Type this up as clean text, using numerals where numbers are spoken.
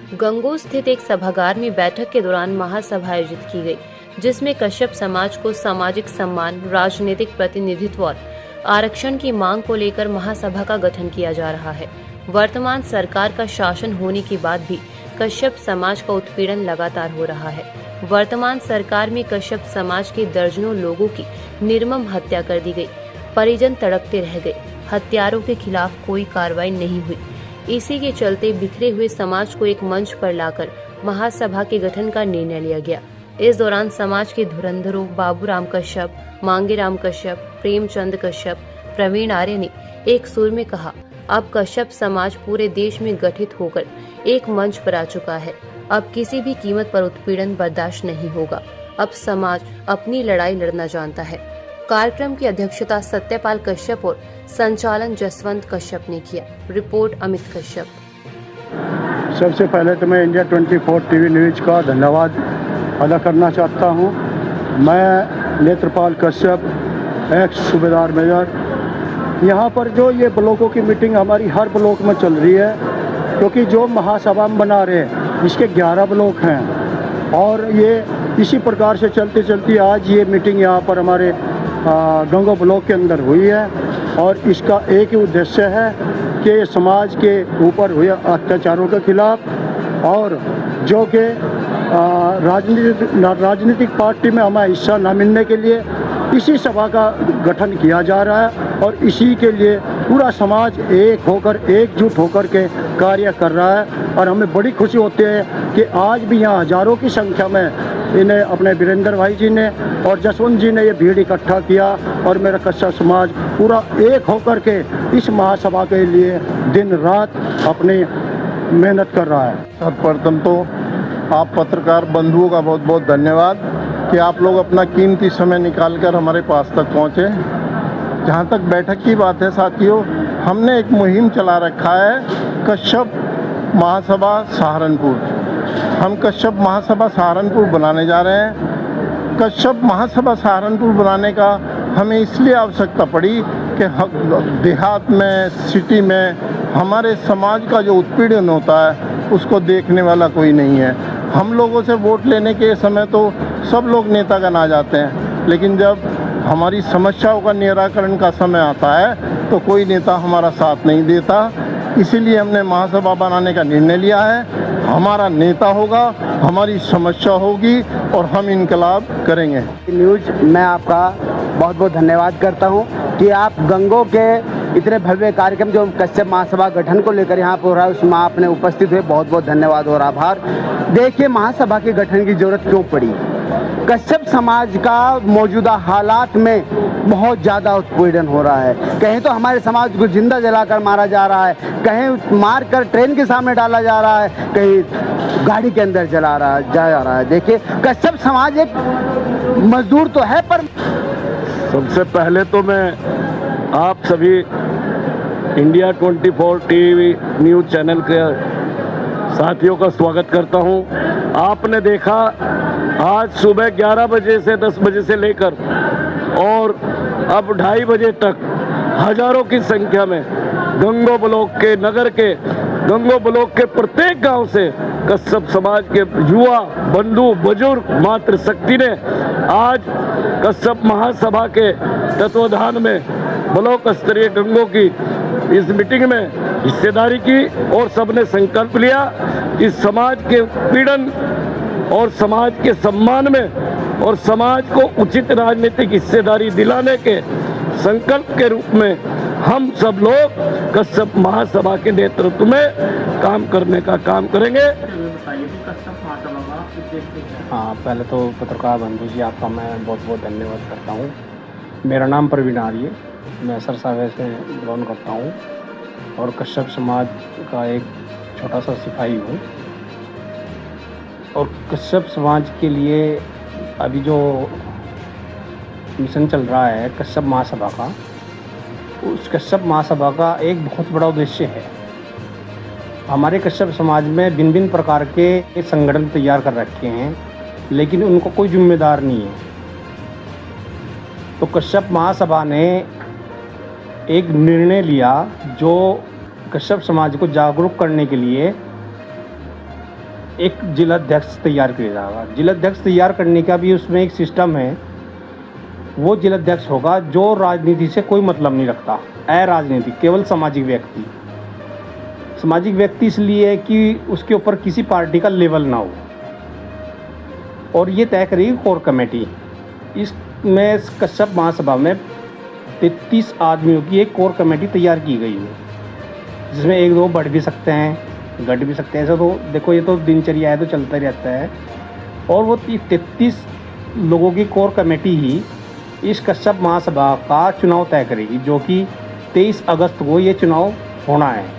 गंगोह स्थित एक सभागार में बैठक के दौरान महासभा आयोजित की गई, जिसमें कश्यप समाज को सामाजिक सम्मान, राजनीतिक प्रतिनिधित्व और आरक्षण की मांग को लेकर महासभा का गठन किया जा रहा है। वर्तमान सरकार का शासन होने के बाद भी कश्यप समाज का उत्पीड़न लगातार हो रहा है। वर्तमान सरकार में कश्यप समाज के दर्जनों लोगों की निर्मम हत्या कर दी गई, परिजन तड़पते रह गए, हत्यारों के खिलाफ कोई कार्रवाई नहीं हुई। इसी के चलते बिखरे हुए समाज को एक मंच पर लाकर महासभा के गठन का निर्णय लिया गया। इस दौरान समाज के धुरंधरों बाबूराम कश्यप, मांगेराम कश्यप, प्रेमचंद कश्यप, प्रवीण आर्य ने एक सुर में कहा, अब कश्यप समाज पूरे देश में गठित होकर एक मंच पर आ चुका है। अब किसी भी कीमत पर उत्पीड़न बर्दाश्त नहीं होगा। अब समाज अपनी लड़ाई लड़ना जानता है। कार्यक्रम की अध्यक्षता सत्यपाल कश्यप और संचालन जसवंत कश्यप ने किया। रिपोर्ट अमित कश्यप। सबसे पहले तो मैं इंडिया 24 टीवी न्यूज का धन्यवाद अदा करना चाहता हूं। मैं नेत्रपाल कश्यप, एक्स सूबेदार मेजर। यहां पर जो ये ब्लॉकों की मीटिंग हमारी हर ब्लॉक में चल रही है, क्योंकि जो महासभा में बना रहे हैं इसके 11 ब्लॉक हैं और ये इसी प्रकार से चलते चलती आज ये मीटिंग यहाँ पर हमारे गंगोह ब्लॉक के अंदर हुई है। और इसका एक ही उद्देश्य है कि समाज के ऊपर हुए अत्याचारों के खिलाफ और जो कि राजनीतिक पार्टी में हमें हिस्सा न मिलने के लिए इसी सभा का गठन किया जा रहा है और इसी के लिए पूरा समाज एक होकर एकजुट होकर के कार्य कर रहा है। और हमें बड़ी खुशी होती है कि आज भी यहाँ हजारों की संख्या में इन्हें अपने वीरेंद्र भाई जी ने और जसवंत जी ने ये भीड़ इकट्ठा किया और मेरा कश्यप समाज पूरा एक होकर के इस महासभा के लिए दिन रात अपनी मेहनत कर रहा है। सर्वप्रथम तो आप पत्रकार बंधुओं का बहुत बहुत धन्यवाद कि आप लोग अपना कीमती समय निकालकर हमारे पास तक पहुँचे। जहाँ तक बैठक की बात है साथियों, हमने एक मुहिम चला रखा है कश्यप महासभा सहारनपुर। हम कश्यप महासभा सहारनपुर बनाने जा रहे हैं। कश्यप महासभा सहारनपुर बनाने का हमें इसलिए आवश्यकता पड़ी कि देहात में, सिटी में हमारे समाज का जो उत्पीड़न होता है उसको देखने वाला कोई नहीं है। हम लोगों से वोट लेने के समय तो सब लोग नेतागण आ जाते हैं, लेकिन जब हमारी समस्याओं का निराकरण का समय आता है तो कोई नेता हमारा साथ नहीं देता। इसीलिए हमने महासभा बनाने का निर्णय लिया है। हमारा नेता होगा, हमारी समस्या होगी और हम इनकलाब करेंगे। न्यूज़ मैं आपका बहुत बहुत धन्यवाद करता हूं कि आप गंगोह के इतने भव्य कार्यक्रम जो कश्यप महासभा गठन को लेकर यहाँ पर हो रहा है उसमें आपने उपस्थित हुए बहुत बहुत धन्यवाद और आभार। देखिए महासभा के गठन की जरूरत क्यों पड़ी। कश्यप समाज का मौजूदा हालात में बहुत ज़्यादा उत्पीड़न हो रहा है। कहीं तो हमारे समाज को जिंदा जलाकर मारा जा रहा है, कहीं मार कर ट्रेन के सामने डाला जा रहा है, कहीं गाड़ी के अंदर जा रहा है। देखिए कश्यप समाज एक मजदूर तो है, पर सबसे पहले तो मैं आप सभी इंडिया 24 टीवी न्यूज़ चैनल के साथियों का स्वागत करता हूं। आपने देखा आज सुबह 11 बजे से 10 बजे से लेकर और अब 2:30 बजे तक हजारों की संख्या में गंगोह ब्लॉक के, नगर के, गंगोह ब्लॉक के प्रत्येक गांव से कश्यप समाज के युवा, बंधु, बुजुर्ग, मातृशक्ति ने आज कश्यप महासभा के तत्वाधान में ब्लॉक स्तरीय गंगोह की इस मीटिंग में हिस्सेदारी की और सबने संकल्प लिया कि समाज के पीड़न और समाज के सम्मान में और समाज को उचित राजनीतिक हिस्सेदारी दिलाने के संकल्प के रूप में हम सब लोग कश्यप महासभा के नेतृत्व में काम करने का काम करेंगे। हाँ, पहले तो पत्रकार बंधु जी आपका मैं बहुत बहुत धन्यवाद करता हूँ। मेरा नाम प्रवीण आर्य, मैं सरसावे से बिलोंग करता हूँ और कश्यप समाज का एक छोटा सा सिपाही हूँ। और कश्यप समाज के लिए अभी जो मिशन चल रहा है कश्यप महासभा का, उस कश्यप महासभा का एक बहुत बड़ा उद्देश्य है। हमारे कश्यप समाज में भिन्न भिन्न प्रकार के संगठन तैयार कर रखे हैं, लेकिन उनको कोई जिम्मेदार नहीं है। तो कश्यप महासभा ने एक निर्णय लिया जो कश्यप समाज को जागरूक करने के लिए एक जिलाध्यक्ष तैयार किया जाएगा। जिलाध्यक्ष तैयार करने का भी उसमें एक सिस्टम है। वो जिलाध्यक्ष होगा जो राजनीति से कोई मतलब नहीं रखता, अराजनीतिक, केवल सामाजिक व्यक्ति। सामाजिक व्यक्ति इसलिए है कि उसके ऊपर किसी पार्टी का लेवल ना हो, और ये तय करेगी कोर कमेटी। इसमें कश्यप महासभा में 33 आदमियों की एक कोर कमेटी तैयार की गई है, जिसमें एक दो बढ़ भी सकते हैं, घट भी सकते हैं। ऐसा तो देखो, ये तो दिनचर्या है, तो चलता ही रहता है। और वो 33 लोगों की कोर कमेटी ही इस कश्यप महासभा का चुनाव तय करेगी, जो कि 23 अगस्त को ये चुनाव होना है।